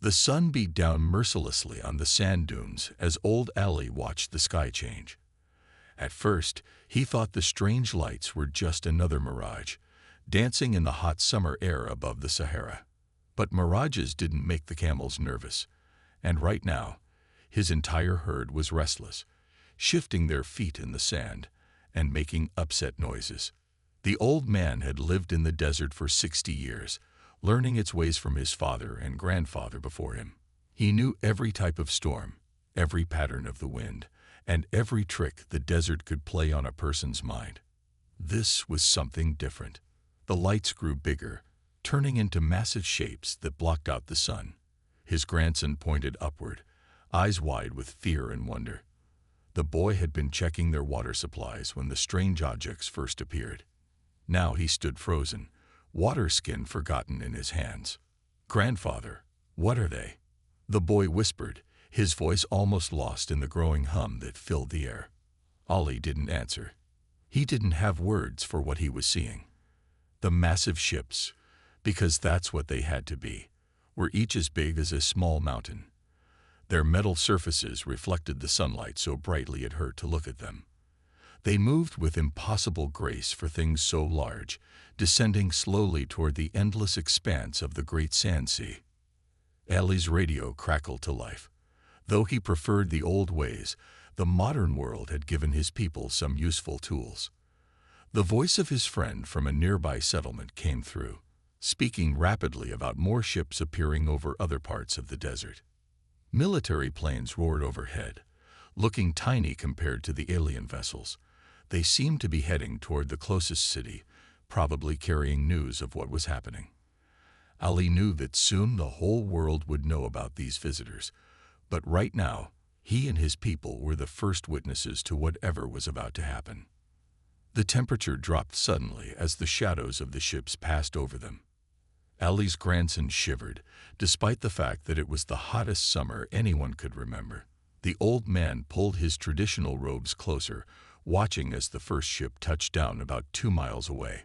The sun beat down mercilessly on the sand dunes as old Ali watched the sky change. At first, he thought the strange lights were just another mirage, dancing in the hot summer air above the Sahara. But mirages didn't make the camels nervous, and right now, his entire herd was restless, shifting their feet in the sand and making upset noises. The old man had lived in the desert for 60 years, learning its ways from his father and grandfather before him. He knew every type of storm, every pattern of the wind, and every trick the desert could play on a person's mind. This was something different. The lights grew bigger, turning into massive shapes that blocked out the sun. His grandson pointed upward, eyes wide with fear and wonder. The boy had been checking their water supplies when the strange objects first appeared. Now he stood frozen, water skin forgotten in his hands. "Grandfather, what are they?" the boy whispered, his voice almost lost in the growing hum that filled the air. Ali didn't answer. He didn't have words for what he was seeing. The massive ships, because that's what they had to be, were each as big as a small mountain. Their metal surfaces reflected the sunlight so brightly it hurt to look at them. They moved with impossible grace for things so large, descending slowly toward the endless expanse of the great sand sea. Ali's radio crackled to life. Though he preferred the old ways, the modern world had given his people some useful tools. The voice of his friend from a nearby settlement came through, speaking rapidly about more ships appearing over other parts of the desert. Military planes roared overhead, looking tiny compared to the alien vessels. They seemed to be heading toward the closest city, probably carrying news of what was happening. Ali knew that soon the whole world would know about these visitors, but right now, he and his people were the first witnesses to whatever was about to happen. The temperature dropped suddenly as the shadows of the ships passed over them. Ali's grandson shivered, despite the fact that it was the hottest summer anyone could remember. The old man pulled his traditional robes closer, watching as the first ship touched down about 2 miles away.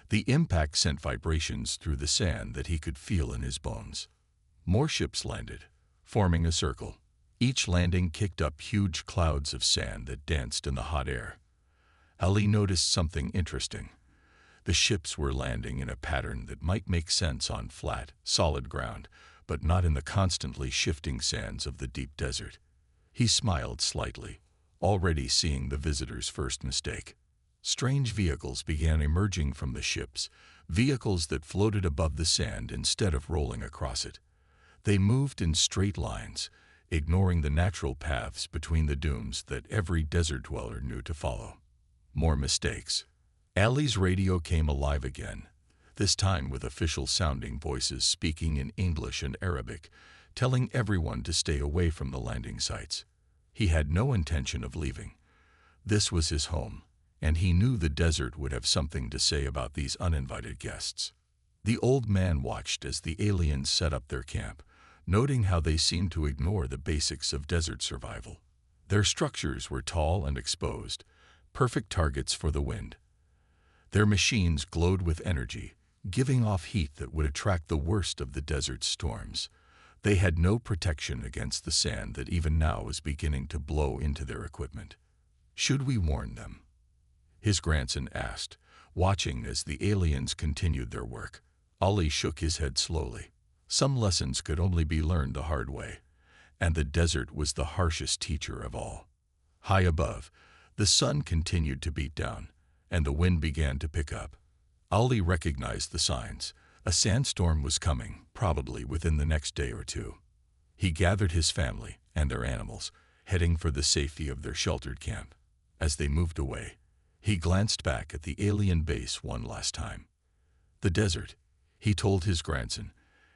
The impact sent vibrations through the sand that he could feel in his bones. More ships landed, forming a circle. Each landing kicked up huge clouds of sand that danced in the hot air. Ali noticed something interesting. The ships were landing in a pattern that might make sense on flat, solid ground, but not in the constantly shifting sands of the deep desert. He smiled slightly, already seeing the visitor's first mistake. Strange vehicles began emerging from the ships, vehicles that floated above the sand instead of rolling across it. They moved in straight lines, ignoring the natural paths between the dunes that every desert dweller knew to follow. More mistakes. Ali's radio came alive again, this time with official-sounding voices speaking in English and Arabic, telling everyone to stay away from the landing sites. He had no intention of leaving. This was his home, and he knew the desert would have something to say about these uninvited guests. The old man watched as the aliens set up their camp, noting how they seemed to ignore the basics of desert survival. Their structures were tall and exposed, perfect targets for the wind. Their machines glowed with energy, giving off heat that would attract the worst of the desert's storms. They had no protection against the sand that even now was beginning to blow into their equipment. "Should we warn them?" his grandson asked, watching as the aliens continued their work. Ali shook his head slowly. Some lessons could only be learned the hard way, and the desert was the harshest teacher of all. High above, the sun continued to beat down, and the wind began to pick up. Ali recognized the signs. A sandstorm was coming, probably within the next day or two. He gathered his family and their animals, heading for the safety of their sheltered camp. As they moved away, he glanced back at the alien base one last time. "The desert," he told his grandson,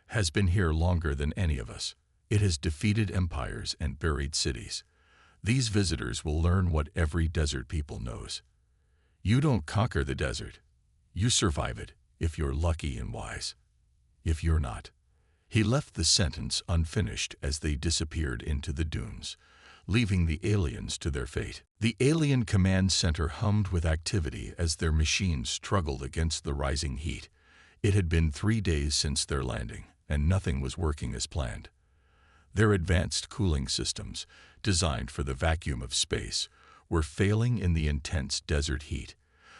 "has been here longer than any of us. It has defeated empires and buried cities. These visitors will learn what every desert people knows. You don't conquer the desert. You survive it, if you're lucky and wise. If you're not." He left the sentence unfinished as they disappeared into the dunes, leaving the aliens to their fate. The alien command center hummed with activity as their machines struggled against the rising heat. It had been 3 days since their landing, and nothing was working as planned. Their advanced cooling systems, designed for the vacuum of space, were failing in the intense desert heat.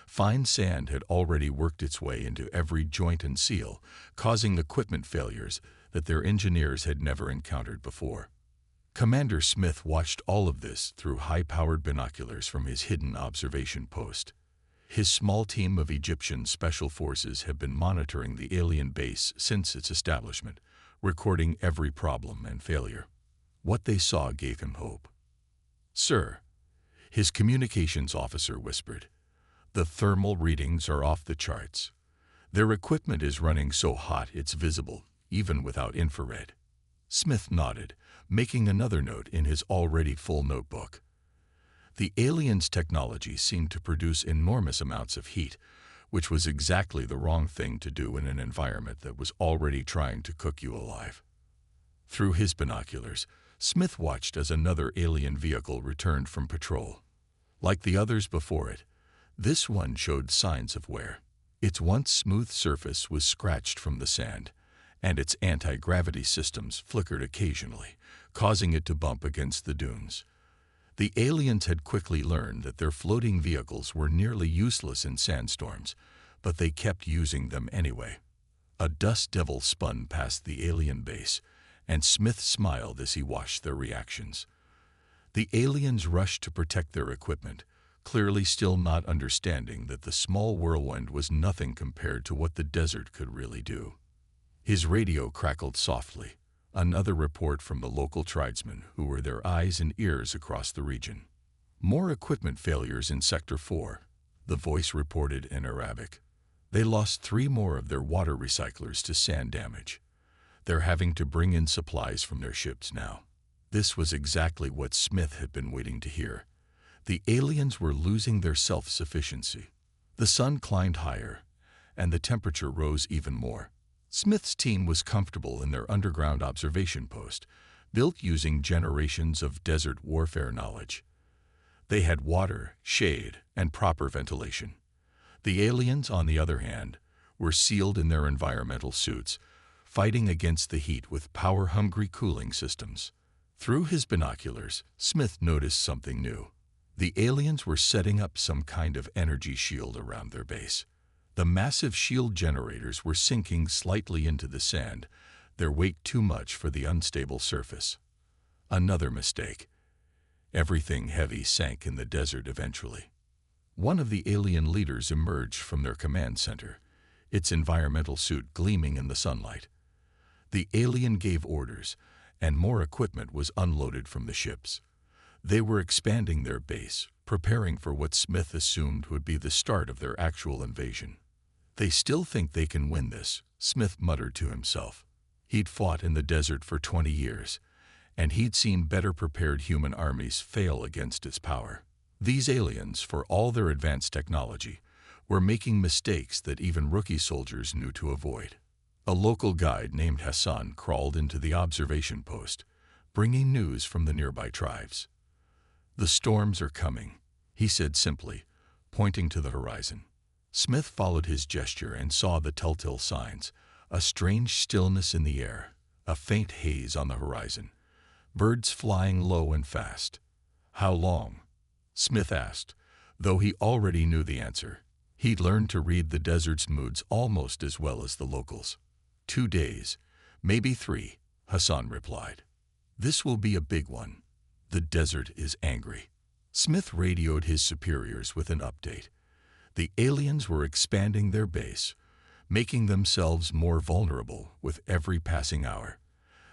Fine sand had already worked its way into every joint and seal, causing equipment failures that their engineers had never encountered before. Commander Smith watched all of this through high-powered binoculars from his hidden observation post. His small team of Egyptian special forces had been monitoring the alien base since its establishment, recording every problem and failure. What they saw gave him hope. "Sir," his communications officer whispered, "the thermal readings are off the charts. Their equipment is running so hot it's visible, even without infrared." Smith nodded, making another note in his already full notebook. The aliens' technology seemed to produce enormous amounts of heat, which was exactly the wrong thing to do in an environment that was already trying to cook you alive. Through his binoculars, Smith watched as another alien vehicle returned from patrol. Like the others before it, this one showed signs of wear. Its once smooth surface was scratched from the sand, and its anti-gravity systems flickered occasionally, causing it to bump against the dunes. The aliens had quickly learned that their floating vehicles were nearly useless in sandstorms, but they kept using them anyway. A dust devil spun past the alien base, and Smith smiled as he watched their reactions. The aliens rushed to protect their equipment, clearly still not understanding that the small whirlwind was nothing compared to what the desert could really do. His radio crackled softly, another report from the local tribesmen who were their eyes and ears across the region. "More equipment failures in Sector 4, the voice reported in Arabic. "They lost 3 more of their water recyclers to sand damage. They're having to bring in supplies from their ships now." This was exactly what Smith had been waiting to hear. The aliens were losing their self-sufficiency. The sun climbed higher, and the temperature rose even more. Smith's team was comfortable in their underground observation post, built using generations of desert warfare knowledge. They had water, shade, and proper ventilation. The aliens, on the other hand, were sealed in their environmental suits, fighting against the heat with power-hungry cooling systems. Through his binoculars, Smith noticed something new. The aliens were setting up some kind of energy shield around their base. The massive shield generators were sinking slightly into the sand, their weight too much for the unstable surface. Another mistake. Everything heavy sank in the desert eventually. One of the alien leaders emerged from their command center, its environmental suit gleaming in the sunlight. The alien gave orders, and more equipment was unloaded from the ships. They were expanding their base, preparing for what Smith assumed would be the start of their actual invasion. "They still think they can win this," Smith muttered to himself. He'd fought in the desert for 20 years, and he'd seen better prepared human armies fail against its power. These aliens, for all their advanced technology, were making mistakes that even rookie soldiers knew to avoid. A local guide named Hassan crawled into the observation post, bringing news from the nearby tribes. "The storms are coming," he said simply, pointing to the horizon. Smith followed his gesture and saw the telltale signs: a strange stillness in the air, a faint haze on the horizon, birds flying low and fast. "How long?" Smith asked, though he already knew the answer. He'd learned to read the desert's moods almost as well as the locals. 2 days, maybe 3, Hassan replied. "This will be a big one. The desert is angry." Smith radioed his superiors with an update. The aliens were expanding their base, making themselves more vulnerable with every passing hour.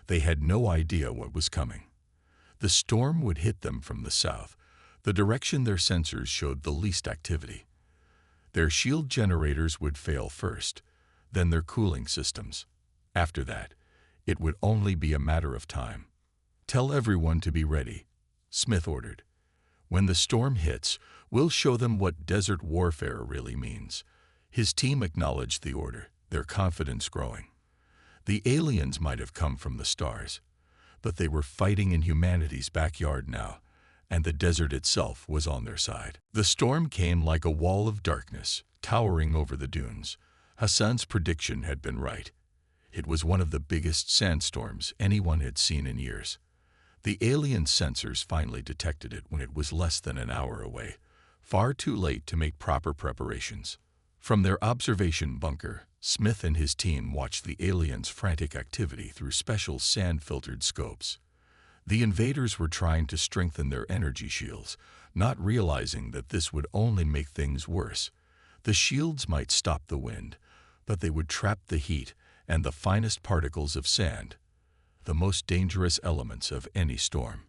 They had no idea what was coming. The storm would hit them from the south, the direction their sensors showed the least activity. Their shield generators would fail first, then their cooling systems. After that, it would only be a matter of time. "Tell everyone to be ready," Smith ordered. "When the storm hits, we'll show them what desert warfare really means." His team acknowledged the order, their confidence growing. The aliens might have come from the stars, but they were fighting in humanity's backyard now, and the desert itself was on their side. The storm came like a wall of darkness, towering over the dunes. Hassan's prediction had been right. It was one of the biggest sandstorms anyone had seen in years. The alien sensors finally detected it when it was less than an hour away, far too late to make proper preparations. From their observation bunker, Smith and his team watched the aliens' frantic activity through special sand-filtered scopes. The invaders were trying to strengthen their energy shields, not realizing that this would only make things worse. The shields might stop the wind, but they would trap the heat and the finest particles of sand, the most dangerous elements of any storm.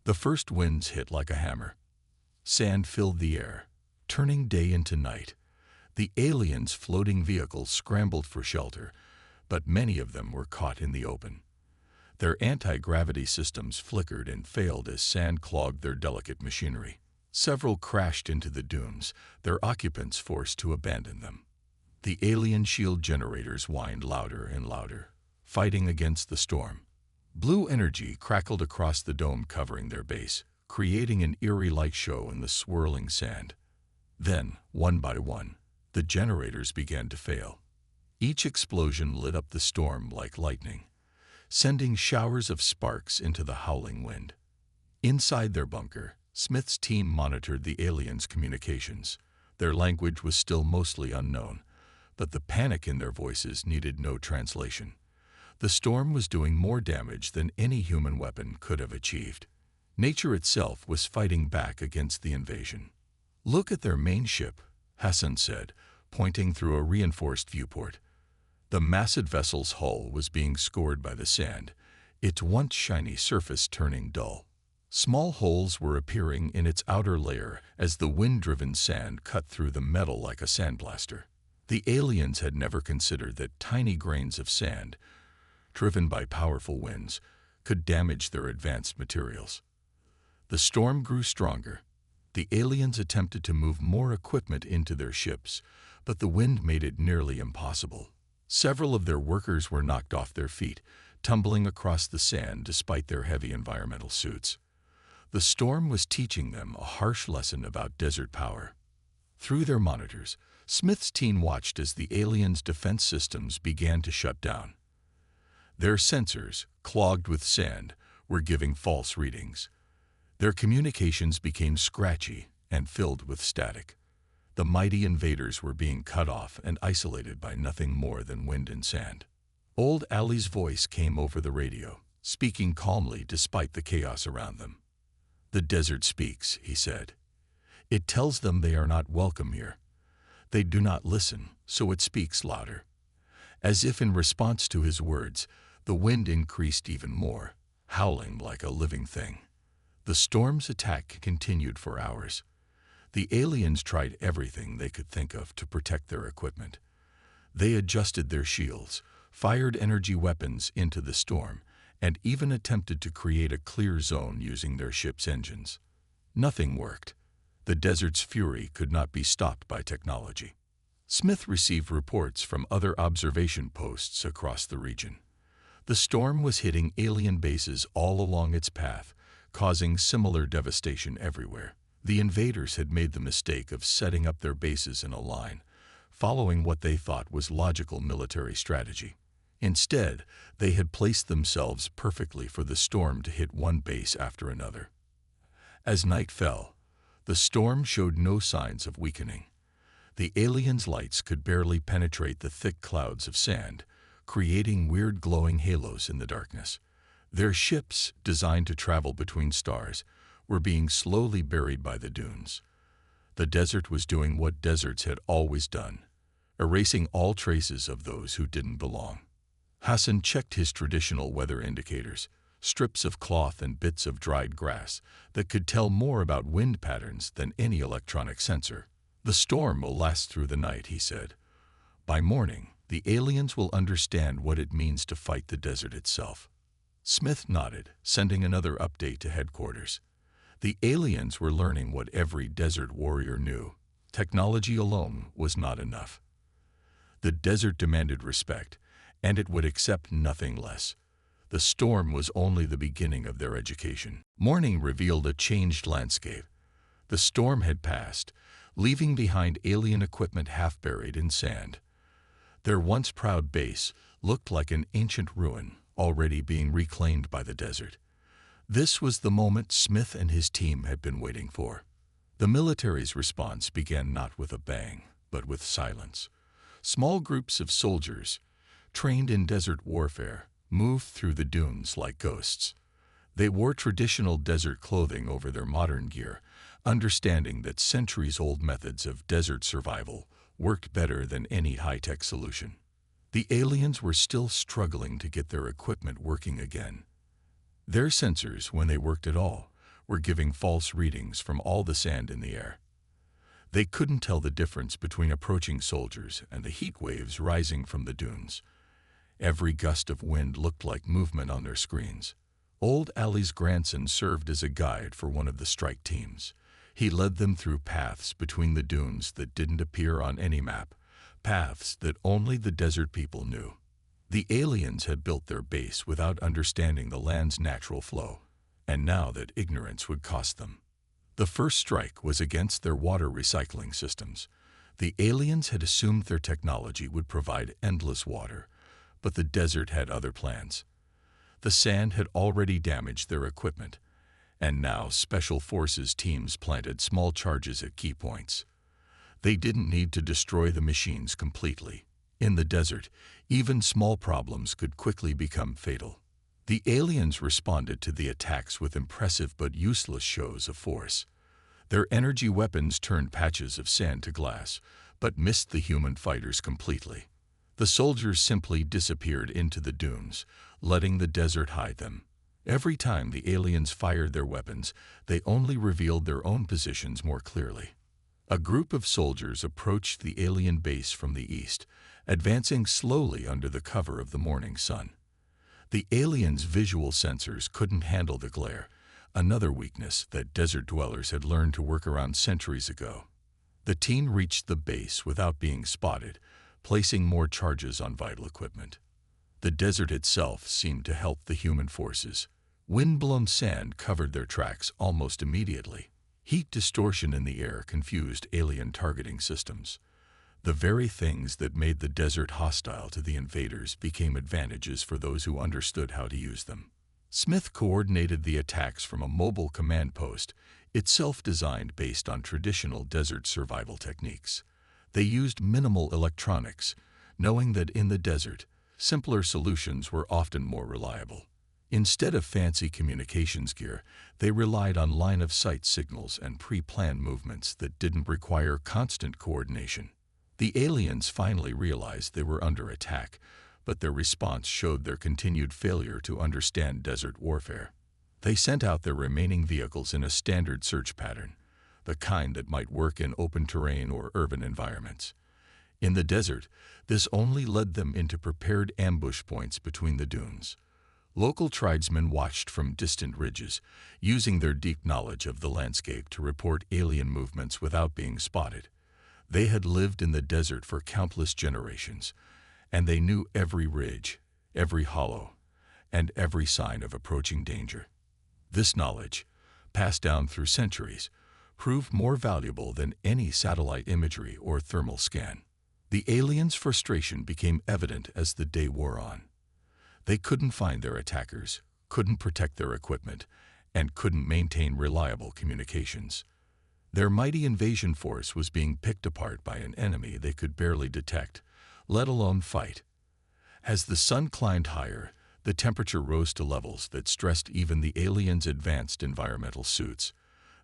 The first winds hit like a hammer. Sand filled the air, turning day into night. The aliens' floating vehicles scrambled for shelter, but many of them were caught in the open. Their anti-gravity systems flickered and failed as sand clogged their delicate machinery. Several crashed into the dunes, their occupants forced to abandon them. The alien shield generators whined louder and louder, fighting against the storm. Blue energy crackled across the dome covering their base, creating an eerie light show in the swirling sand. Then, one by one, the generators began to fail. Each explosion lit up the storm like lightning, sending showers of sparks into the howling wind. Inside their bunker, Smith's team monitored the aliens' communications. Their language was still mostly unknown, but the panic in their voices needed no translation. The storm was doing more damage than any human weapon could have achieved. Nature itself was fighting back against the invasion. "Look at their main ship," Hassan said, pointing through a reinforced viewport. The massive vessel's hull was being scored by the sand, its once shiny surface turning dull. Small holes were appearing in its outer layer as the wind-driven sand cut through the metal like a sandblaster. The aliens had never considered that tiny grains of sand, driven by powerful winds, could damage their advanced materials. The storm grew stronger. The aliens attempted to move more equipment into their ships, but the wind made it nearly impossible. Several of their workers were knocked off their feet, tumbling across the sand despite their heavy environmental suits. The storm was teaching them a harsh lesson about desert power. Through their monitors, Smith's team watched as the aliens' defense systems began to shut down. Their sensors, clogged with sand, were giving false readings. Their communications became scratchy and filled with static. The mighty invaders were being cut off and isolated by nothing more than wind and sand. Old Ali's voice came over the radio, speaking calmly despite the chaos around them. "The desert speaks," he said. "It tells them they are not welcome here. They do not listen, so it speaks louder." As if in response to his words, the wind increased even more, howling like a living thing. The storm's attack continued for hours. The aliens tried everything they could think of to protect their equipment. They adjusted their shields, fired energy weapons into the storm, and even attempted to create a clear zone using their ship's engines. Nothing worked. The desert's fury could not be stopped by technology. Smith received reports from other observation posts across the region. The storm was hitting alien bases all along its path, causing similar devastation everywhere. The invaders had made the mistake of setting up their bases in a line, following what they thought was logical military strategy. Instead, they had placed themselves perfectly for the storm to hit one base after another. As night fell, the storm showed no signs of weakening. The aliens' lights could barely penetrate the thick clouds of sand, creating weird glowing halos in the darkness. Their ships, designed to travel between stars, were being slowly buried by the dunes. The desert was doing what deserts had always done, erasing all traces of those who didn't belong. Hassan checked his traditional weather indicators, strips of cloth and bits of dried grass that could tell more about wind patterns than any electronic sensor. "The storm will last through the night," he said. "By morning, the aliens will understand what it means to fight the desert itself." Smith nodded, sending another update to headquarters. The aliens were learning what every desert warrior knew. Technology alone was not enough. The desert demanded respect, and it would accept nothing less. The storm was only the beginning of their education. Morning revealed a changed landscape. The storm had passed, leaving behind alien equipment half buried in sand. Their once proud base, looked like an ancient ruin already being reclaimed by the desert. This was the moment Smith and his team had been waiting for. The military's response began not with a bang, but with silence. Small groups of soldiers, trained in desert warfare, moved through the dunes like ghosts. They wore traditional desert clothing over their modern gear, understanding that centuries-old methods of desert survival worked better than any high-tech solution. The aliens were still struggling to get their equipment working again. Their sensors, when they worked at all, were giving false readings from all the sand in the air. They couldn't tell the difference between approaching soldiers and the heat waves rising from the dunes. Every gust of wind looked like movement on their screens. Old Ali's grandson served as a guide for one of the strike teams. He led them through paths between the dunes that didn't appear on any map, paths that only the desert people knew. The aliens had built their base without understanding the land's natural flow, and now that ignorance would cost them. The first strike was against their water recycling systems. The aliens had assumed their technology would provide endless water, but the desert had other plans. The sand had already damaged their equipment, and now Special Forces teams planted small charges at key points. They didn't need to destroy the machines completely. In the desert, even small problems could quickly become fatal. The aliens responded to the attacks with impressive but useless shows of force. Their energy weapons turned patches of sand to glass, but missed the human fighters completely. The soldiers simply disappeared into the dunes, letting the desert hide them. Every time the aliens fired their weapons, they only revealed their own positions more clearly. A group of soldiers approached the alien base from the east, advancing slowly under the cover of the morning sun. The aliens' visual sensors couldn't handle the glare, another weakness that desert dwellers had learned to work around centuries ago. The team reached the base without being spotted, placing more charges on vital equipment. The desert itself seemed to help the human forces. Wind-blown sand covered their tracks almost immediately. Heat distortion in the air confused alien targeting systems. The very things that made the desert hostile to the invaders became advantages for those who understood how to use them. Smith coordinated the attacks from a mobile command post, itself designed based on traditional desert survival techniques. They used minimal electronics, knowing that in the desert, simpler solutions were often more reliable. Instead of fancy communications gear, they relied on line-of-sight signals and pre-planned movements that didn't require constant coordination. The aliens finally realized they were under attack, but their response showed their continued failure to understand desert warfare. They sent out their remaining vehicles in a standard search pattern, the kind that might work in open terrain or urban environments. In the desert, this only led them into prepared ambush points between the dunes. Local tribesmen watched from distant ridges, using their deep knowledge of the landscape to report alien movements without being spotted. They had lived in the desert for countless generations, and they knew every ridge, every hollow, and every sign of approaching danger. This knowledge, passed down through centuries, proved more valuable than any satellite imagery or thermal scan. The aliens' frustration became evident as the day wore on. They couldn't find their attackers, couldn't protect their equipment, and couldn't maintain reliable communications. Their mighty invasion force was being picked apart by an enemy they could barely detect, let alone fight. As the sun climbed higher, the temperature rose to levels that stressed even the aliens' advanced environmental suits.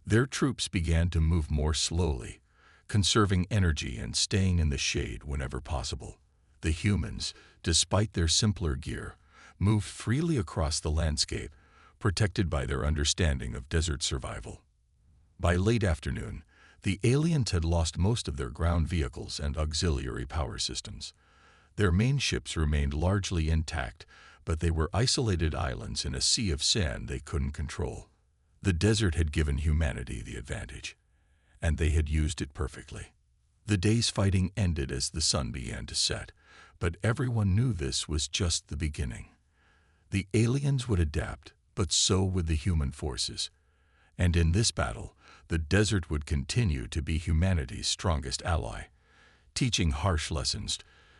Their troops began to move more slowly, conserving energy and staying in the shade whenever possible. The humans, despite their simpler gear, moved freely across the landscape, protected by their understanding of desert survival. By late afternoon, the aliens had lost most of their ground vehicles and auxiliary power systems. Their main ships remained largely intact, but they were isolated islands in a sea of sand they couldn't control. The desert had given humanity the advantage, and they had used it perfectly. The day's fighting ended as the sun began to set, but everyone knew this was just the beginning. The aliens would adapt, but so would the human forces. And in this battle, the desert would continue to be humanity's strongest ally, teaching harsh lessons,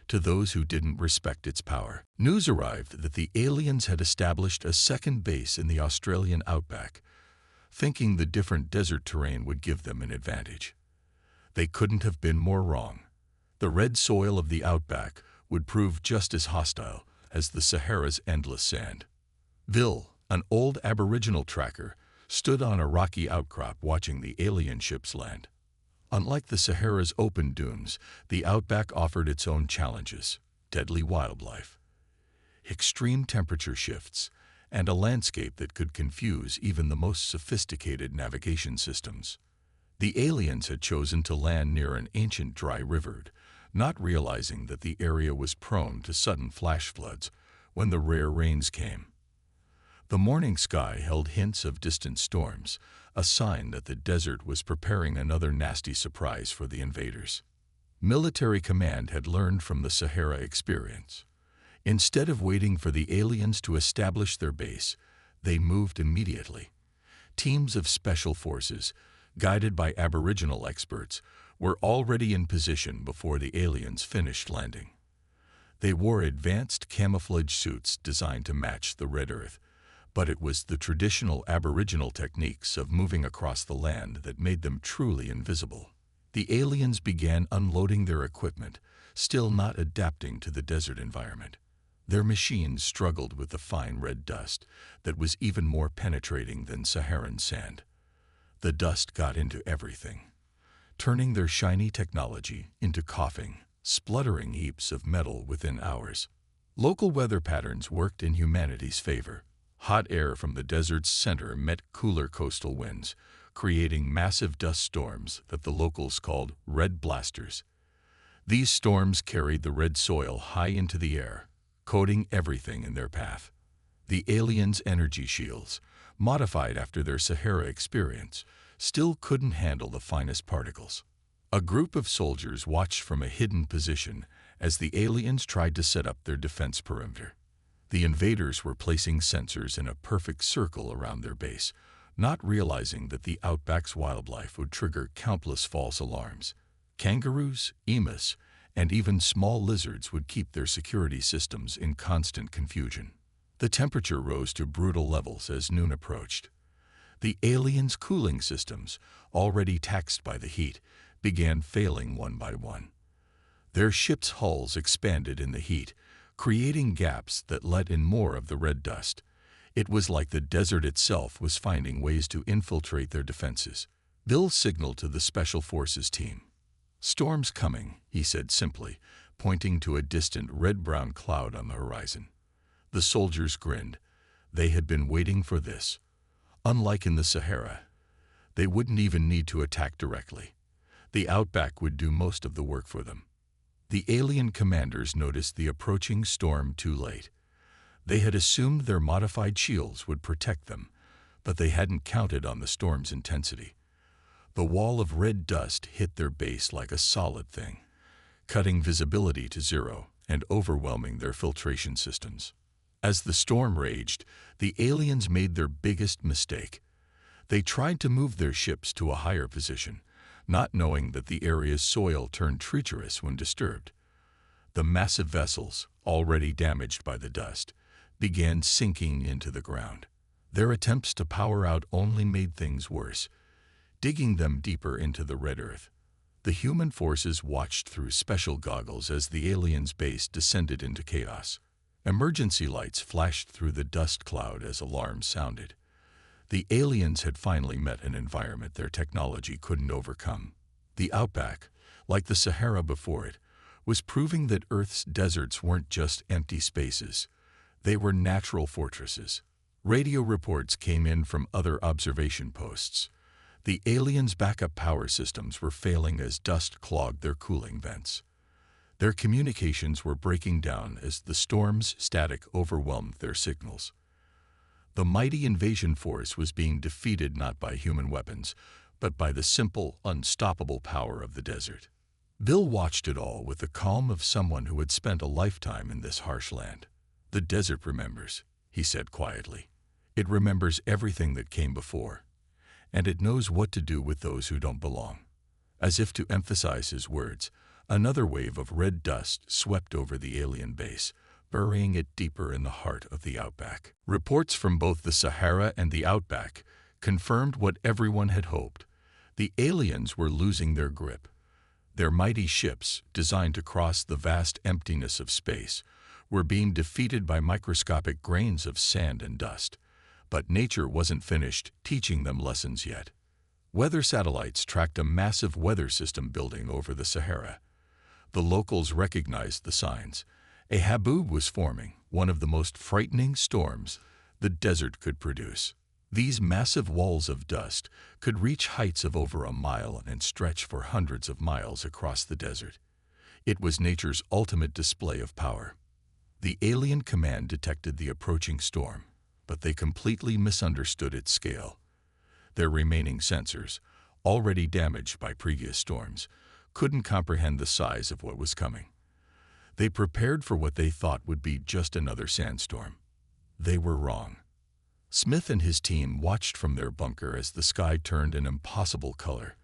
to those who didn't respect its power. News arrived that the aliens had established a second base in the Australian outback, thinking the different desert terrain would give them an advantage. They couldn't have been more wrong. The red soil of the outback would prove just as hostile as the Sahara's endless sand. Bill, an old Aboriginal tracker, stood on a rocky outcrop watching the alien ships land. Unlike the Sahara's open dunes, the outback offered its own challenges: deadly wildlife, extreme temperature shifts, and a landscape that could confuse even the most sophisticated navigation systems. The aliens had chosen to land near an ancient dry river, not realizing that the area was prone to sudden flash floods when the rare rains came. The morning sky held hints of distant storms, a sign that the desert was preparing another nasty surprise for the invaders. Military command had learned from the Sahara experience. Instead of waiting for the aliens to establish their base, they moved immediately. Teams of special forces, guided by Aboriginal experts, were already in position before the aliens finished landing. They wore advanced camouflage suits designed to match the red earth, but it was the traditional Aboriginal techniques of moving across the land that made them truly invisible. The aliens began unloading their equipment, still not adapting to the desert environment. Their machines struggled with the fine red dust that was even more penetrating than Saharan sand. The dust got into everything, turning their shiny technology into coughing, spluttering heaps of metal within hours. Local weather patterns worked in humanity's favor. Hot air from the desert's center met cooler coastal winds, creating massive dust storms that the locals called red blasters. These storms carried the red soil high into the air, coating everything in their path. The aliens' energy shields, modified after their Sahara experience, still couldn't handle the finest particles. A group of soldiers watched from a hidden position as the aliens tried to set up their defense perimeter. The invaders were placing sensors in a perfect circle around their base, not realizing that the outback's wildlife would trigger countless false alarms. Kangaroos, emus, and even small lizards would keep their security systems in constant confusion. The temperature rose to brutal levels as noon approached. The aliens' cooling systems, already taxed by the heat, began failing one by one. Their ships' hulls expanded in the heat, creating gaps that let in more of the red dust. It was like the desert itself was finding ways to infiltrate their defenses. Bill signaled to the Special Forces team. "Storm's coming," he said simply, pointing to a distant red-brown cloud on the horizon. The soldiers grinned. They had been waiting for this. Unlike in the Sahara, they wouldn't even need to attack directly. The outback would do most of the work for them. The alien commanders noticed the approaching storm too late. They had assumed their modified shields would protect them, but they hadn't counted on the storm's intensity. The wall of red dust hit their base like a solid thing, cutting visibility to zero and overwhelming their filtration systems. As the storm raged, the aliens made their biggest mistake. They tried to move their ships to a higher position, not knowing that the area's soil turned treacherous when disturbed. The massive vessels, already damaged by the dust, began sinking into the ground. Their attempts to power out only made things worse, digging them deeper into the red earth. The human forces watched through special goggles as the aliens' base descended into chaos. Emergency lights flashed through the dust cloud as alarms sounded. The aliens had finally met an environment their technology couldn't overcome. The outback, like the Sahara before it, was proving that Earth's deserts weren't just empty spaces. They were natural fortresses. Radio reports came in from other observation posts. The aliens' backup power systems were failing as dust clogged their cooling vents. Their communications were breaking down as the storm's static overwhelmed their signals. The mighty invasion force was being defeated not by human weapons, but by the simple, unstoppable power of the desert. Bill watched it all with the calm of someone who had spent a lifetime in this harsh land. "The desert remembers," he said quietly. "It remembers everything that came before, and it knows what to do with those who don't belong." As if to emphasize his words, Another wave of red dust swept over the alien base, burying it deeper in the heart of the outback. Reports from both the Sahara and the outback confirmed what everyone had hoped. The aliens were losing their grip. Their mighty ships, designed to cross the vast emptiness of space, were being defeated by microscopic grains of sand and dust. But nature wasn't finished teaching them lessons yet. Weather satellites tracked a massive weather system building over the Sahara. The locals recognized the signs. A haboob was forming, one of the most frightening storms the desert could produce. These massive walls of dust could reach heights of over a mile and stretch for hundreds of miles across the desert. It was nature's ultimate display of power. The alien command detected the approaching storm, but they completely misunderstood its scale. Their remaining sensors, already damaged by previous storms, couldn't comprehend the size of what was coming. They prepared for what they thought would be just another sandstorm. They were wrong. Smith and his team watched from their bunker as the sky turned an impossible color,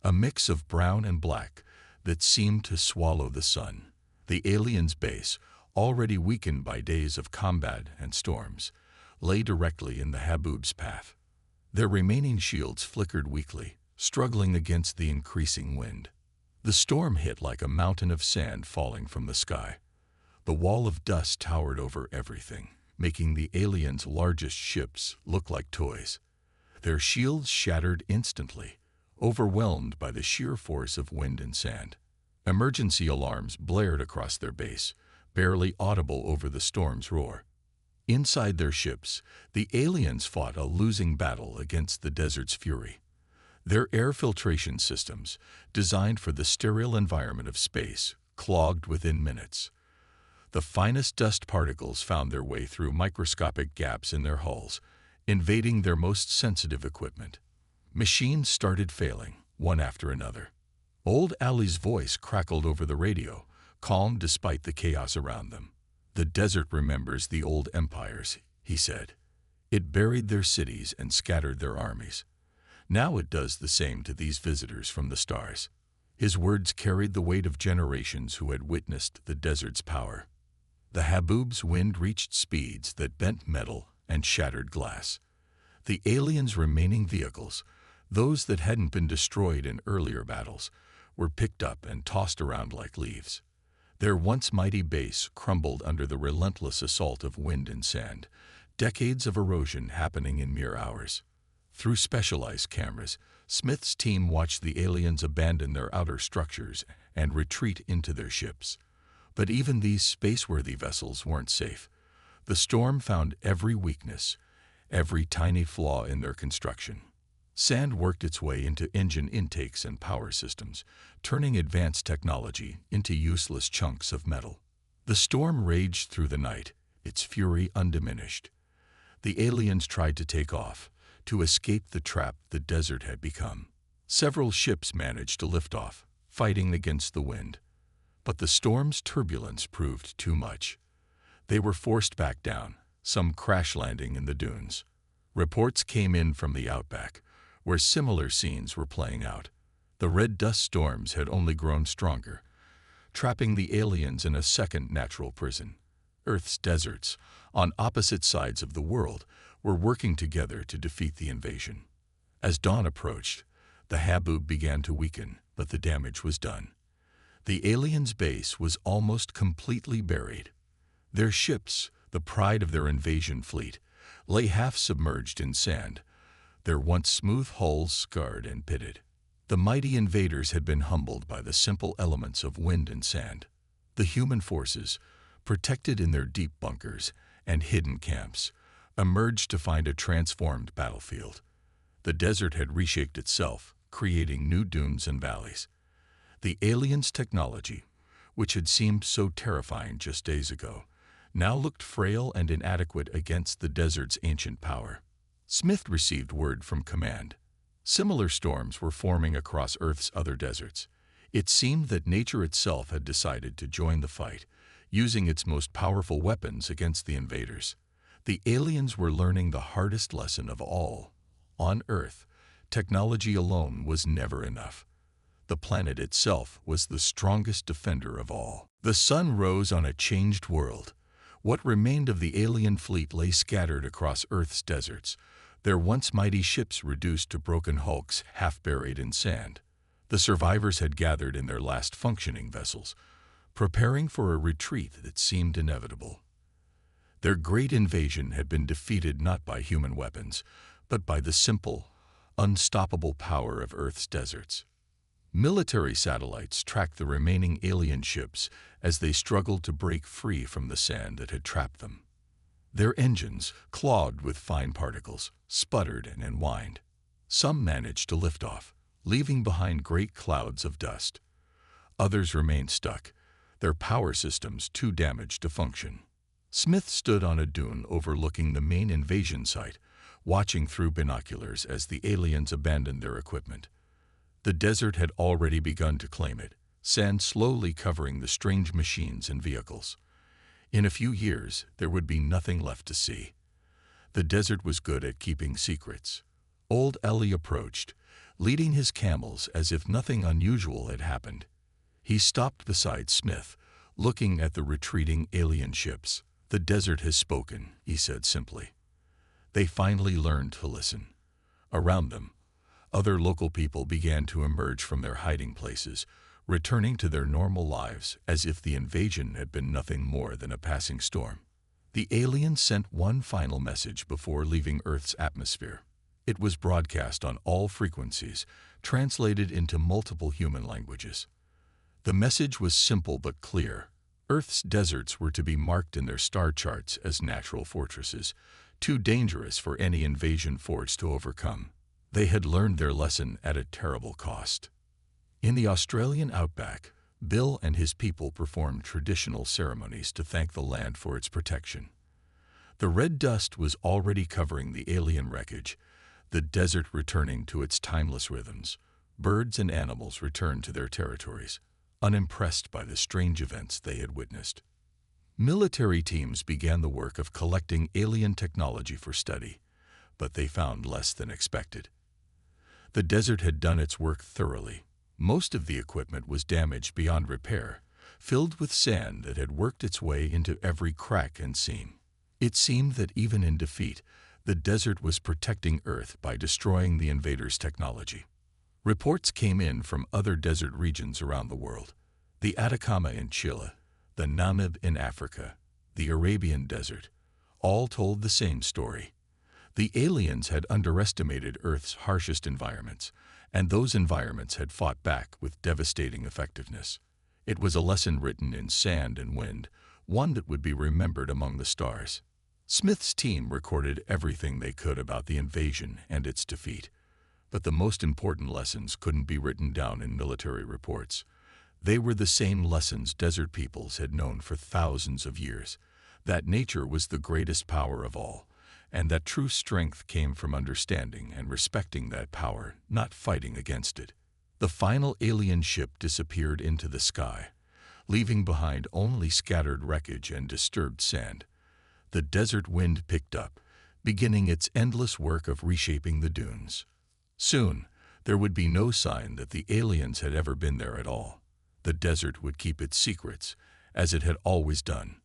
a mix of brown and black that seemed to swallow the sun. The aliens' base, already weakened by days of combat and storms, lay directly in the haboob's path. Their remaining shields flickered weakly, struggling against the increasing wind. The storm hit like a mountain of sand falling from the sky. The wall of dust towered over everything, making the aliens' largest ships look like toys. Their shields shattered instantly, overwhelmed by the sheer force of wind and sand. Emergency alarms blared across their base, barely audible over the storm's roar. Inside their ships, the aliens fought a losing battle against the desert's fury. Their air filtration systems, designed for the sterile environment of space, clogged within minutes. The finest dust particles found their way through microscopic gaps in their hulls, invading their most sensitive equipment. Machines started failing, one after another. Old Ali's voice crackled over the radio, calm despite the chaos around them. "The desert remembers the old empires," he said. "It buried their cities and scattered their armies. Now it does the same to these visitors from the stars." His words carried the weight of generations who had witnessed the desert's power. The haboob's wind reached speeds that bent metal and shattered glass. The aliens' remaining vehicles, those that hadn't been destroyed in earlier battles, were picked up and tossed around like leaves. Their once mighty base crumbled under the relentless assault of wind and sand, decades of erosion happening in mere hours. Through specialized cameras, Smith's team watched the aliens abandon their outer structures and retreat into their ships. But even these space-worthy vessels weren't safe. The storm found every weakness, every tiny flaw in their construction. Sand worked its way into engine intakes and power systems, turning advanced technology into useless chunks of metal. The storm raged through the night, its fury undiminished. The aliens tried to take off, to escape the trap the desert had become. Several ships managed to lift off, fighting against the wind. But the storm's turbulence proved too much. They were forced back down, some crash-landing in the dunes. Reports came in from the outback, where similar scenes were playing out. The red dust storms had only grown stronger, trapping the aliens in a second natural prison. Earth's deserts, on opposite sides of the world, were working together to defeat the invasion. As dawn approached, the haboob began to weaken, but the damage was done. The aliens' base was almost completely buried. Their ships, the pride of their invasion fleet, lay half submerged in sand, their once smooth hulls scarred and pitted. The mighty invaders had been humbled by the simple elements of wind and sand. The human forces, protected in their deep bunkers and hidden camps, emerged to find a transformed battlefield. The desert had reshaped itself, creating new dunes and valleys. The aliens' technology, which had seemed so terrifying just days ago, now looked frail and inadequate against the desert's ancient power. Smith received word from command. Similar storms were forming across Earth's other deserts. It seemed that nature itself had decided to join the fight, using its most powerful weapons against the invaders. The aliens were learning the hardest lesson of all. On Earth, technology alone was never enough. The planet itself was the strongest defender of all. The sun rose on a changed world. What remained of the alien fleet lay scattered across Earth's deserts, their once mighty ships reduced to broken hulks half buried in sand. The survivors had gathered in their last functioning vessels, preparing for a retreat that seemed inevitable. Their great invasion had been defeated not by human weapons, but by the simple, unstoppable power of Earth's deserts. Military satellites tracked the remaining alien ships as they struggled to break free from the sand that had trapped them. Their engines, clogged with fine particles, sputtered and whined. Some managed to lift off, leaving behind great clouds of dust. Others remained stuck, their power systems too damaged to function. Smith stood on a dune overlooking the main invasion site, watching through binoculars as the aliens abandoned their equipment. The desert had already begun to claim it, sand slowly covering the strange machines and vehicles. In a few years, there would be nothing left to see. The desert was good at keeping secrets. Old Ellie approached, leading his camels as if nothing unusual had happened. He stopped beside Smith, looking at the retreating alien ships. "The desert has spoken," he said simply. They finally learned to listen. Around them, other local people began to emerge from their hiding places, returning to their normal lives as if the invasion had been nothing more than a passing storm. The aliens sent one final message before leaving Earth's atmosphere. It was broadcast on all frequencies, translated into multiple human languages. The message was simple but clear. Earth's deserts were to be marked in their star charts as natural fortresses, too dangerous for any invasion force to overcome. They had learned their lesson at a terrible cost. In the Australian outback, Bill and his people performed traditional ceremonies to thank the land for its protection. The red dust was already covering the alien wreckage, the desert returning to its timeless rhythms. Birds and animals returned to their territories, unimpressed by the strange events they had witnessed. Military teams began the work of collecting alien technology for study, but they found less than expected. The desert had done its work thoroughly. Most of the equipment was damaged beyond repair, filled with sand that had worked its way into every crack and seam. It seemed that even in defeat, the desert was protecting Earth by destroying the invaders' technology. Reports came in from other desert regions around the world: the Atacama in Chile, the Namib in Africa, the Arabian Desert. All told the same story. The aliens had underestimated Earth's harshest environments, and those environments had fought back with devastating effectiveness. It was a lesson written in sand and wind, one that would be remembered among the stars. Smith's team recorded everything they could about the invasion and its defeat, but the most important lessons couldn't be written down in military reports. They were the same lessons desert peoples had known for thousands of years, that nature was the greatest power of all, and that true strength came from understanding and respecting that power, not fighting against it. The final alien ship disappeared into the sky, leaving behind only scattered wreckage and disturbed sand. The desert wind picked up, beginning its endless work of reshaping the dunes. Soon, there would be no sign that the aliens had ever been there at all. The desert would keep its secrets, as it had always done.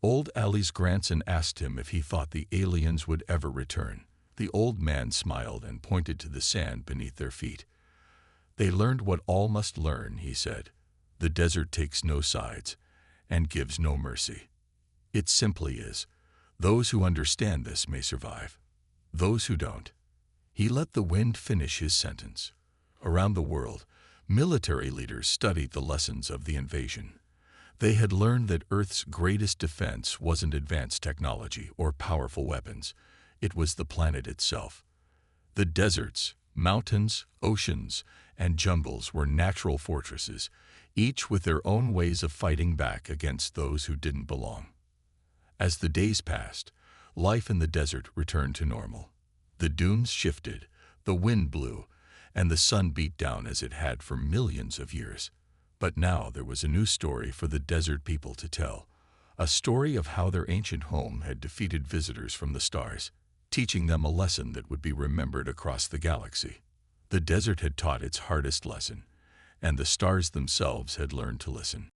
Old Ali's grandson asked him if he thought the aliens would ever return. The old man smiled and pointed to the sand beneath their feet. "They learned what all must learn," he said. "The desert takes no sides and gives no mercy. It simply is. Those who understand this may survive. Those who don't." He let the wind finish his sentence. Around the world, military leaders studied the lessons of the invasion. They had learned that Earth's greatest defense wasn't advanced technology or powerful weapons. It was the planet itself. The deserts, mountains, oceans, and jungles were natural fortresses, each with their own ways of fighting back against those who didn't belong. As the days passed, life in the desert returned to normal. The dunes shifted, the wind blew, and the sun beat down as it had for millions of years. But now there was a new story for the desert people to tell, a story of how their ancient home had defeated visitors from the stars, teaching them a lesson that would be remembered across the galaxy. The desert had taught its hardest lesson, and the stars themselves had learned to listen.